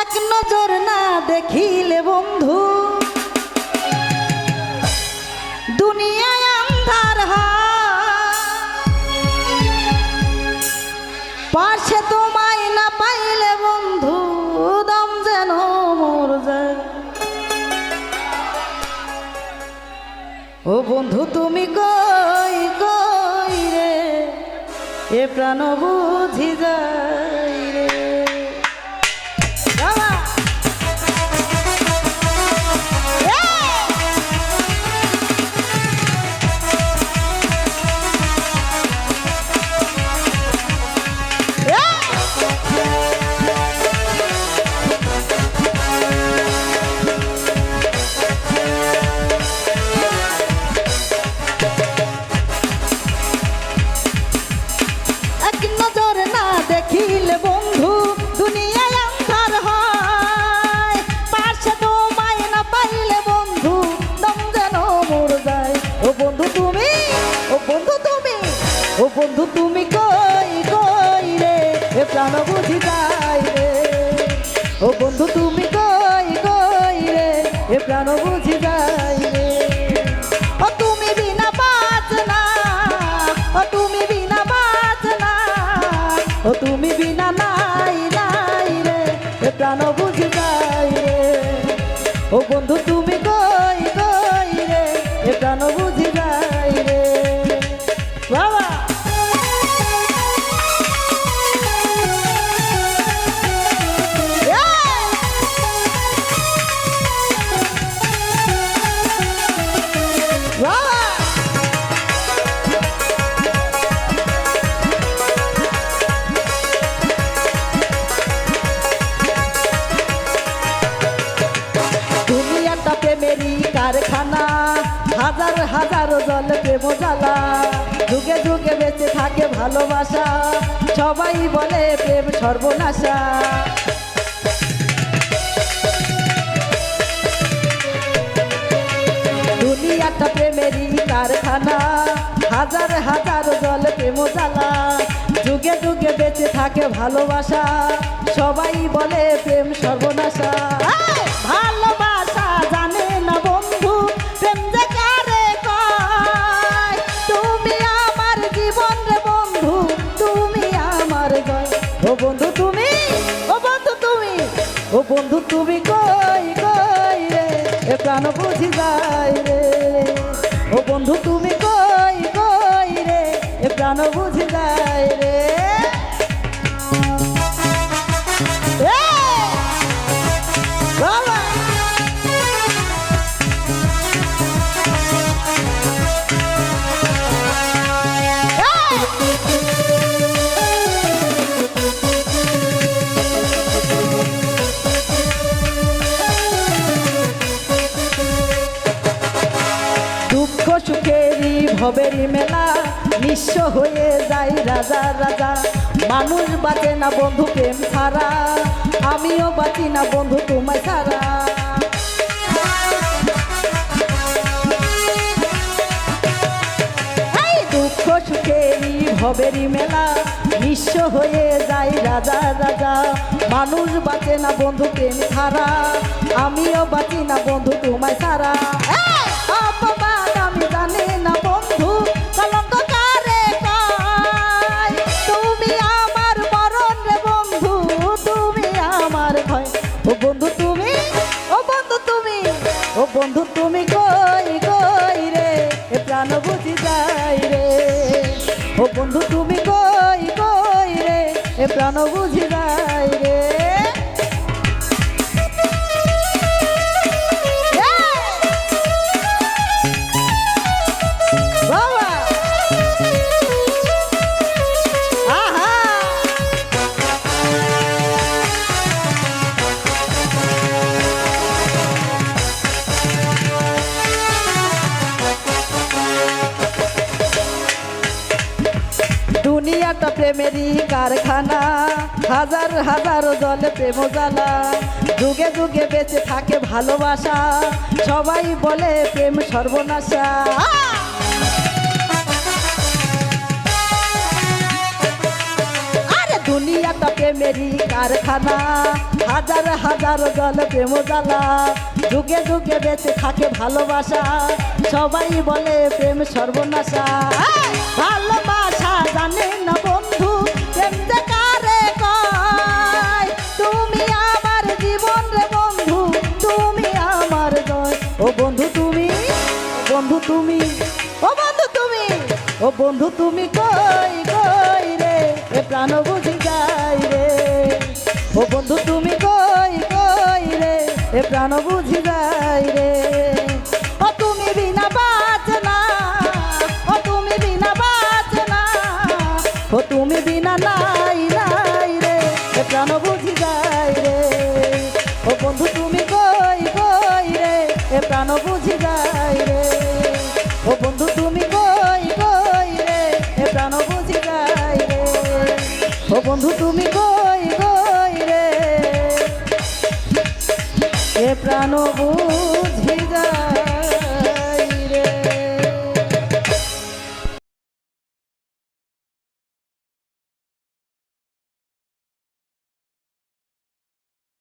এক নজর না দেখিলে বন্ধু দুনিয়ায় আন্ধার পাশে তোমায় না পাইলে বন্ধু দম যেন মর যায়। ও বন্ধু তুমি কই কই রে এ প্রাণ বুঝি যায় রে। দেখিলে বন্ধু দুনিয়ায় আন্ধার হয় পাশে তোমায় না পাইলে বন্ধু দম যেন মর যায়। ও বন্ধু তুমি ও বন্ধু তুমি ও বন্ধু তুমি কই কই রে এ প্রাণ বুঝি যায় রে। ও বন্ধু তুমি কই কই রে এ প্রাণ বুঝি যায় রে। ও তুমি বিনা বাঁচ না ও তুমি বিনা বাঁচ না ও তুমি বিনা নাই নাই রে এ প্রাণ বুঝি যায় রে। ও বন্ধু তুমি কই কই রে এ প্রাণ বুঝি যায় রে। বাবা প্রেমেরই কারখানা হাজার হাজার জল প্রেম জ্বালা যুগে যুগে বেঁচে থাকে ভালোবাসা সবাই বলে প্রেম সর্বনাশা। দুনিয়াটা প্রেমেরই কারখানা হাজার হাজার জল প্রেম জ্বালা যুগে যুগে বেঁচে থাকে ভালোবাসা সবাই বলে প্রেম সর্বনাশা। ভালোবাসা জানে না বন্ধু প্রেম যে কারে কয় তুমি আমার জীবন রে বন্ধু তুমি আমার জয়। ও বন্ধু তুমি ও বন্ধু তুমি ও বন্ধু তুমি কই কই রে এ প্রাণ বুঝি যায় রে। ও বন্ধু তুমি কই কই রে এ প্রাণ বুঝি যায় রে। দুঃখ সুখেরই ভবেরই মেলা নিঃস্ব হয়ে যায় রাজা রাজা মানুষ বাঁচে না বন্ধু প্রেম ছাড়া আমিও বাঁচি না বন্ধু তোমায় ছাড়া। দুঃখ সুখেরই ভবেরই মেলা নিঃস্ব হয়ে যায় রাজা রাজা মানুষ বাঁচে না বন্ধু প্রেম ছাড়া আমিও বাঁচি না বন্ধু তোমায় ছাড়া। অপবাদ আমি জানি না বন্ধু কলঙ্ক কারে কয় তুমি আমার মরণ রে বন্ধু তুমি আমার ভয়। ও বন্ধু তুমি ও বন্ধু তুমি ও বন্ধু তুমি কই কই রে এ প্রাণ বুঝি যায় রে। ও বন্ধু তুমি কই কই রে এ প্রাণ বুঝি যায় রে। দুনিয়াটা প্রেমেরই কারখানা হাজার হাজার জল প্রেম জ্বালা যুগে যুগে বেঁচে থাকে ভালোবাসা সবাই বলে প্রেম সর্বনাশা। দুনিয়াটা প্রেমেরই কারখানা, হাজার হাজার জল প্রেম জ্বালা, যুগে যুগে বেঁচে থাকে ভালোবাসা, সবাই বলে প্রেম সর্বনাশা। ভালোবাসা জানে না বন্ধু, প্রেম যে কারে কয়, তুমি আমার জীবন রে বন্ধু, তুমি আমার জয়। ও বন্ধু তুমি, বন্ধু তুমি, ও বন্ধু তুমি, ও বন্ধু তুমি কই কই রে, এ প্রাণ বুঝি যাই রে। ও বন্ধু তুমি কই কই রে, এ প্রাণ বুঝি যাই রে। ও তুমি বিনা বাঁচে না, ও তুমি বিনা বাঁচে না, ও তুমি বিনা নাই নাই রে, এ প্রাণ বুঝি যাই রে। ও বন্ধু তুমি কই কই রে, এ প্রাণ বুঝি যাই রে। ও বন্ধু তুমি কই কই রে, এ প্রাণ বুঝি যাই রে। ও বন্ধু তুমি কই কই রে, এ প্রাণ বুঝি যায়।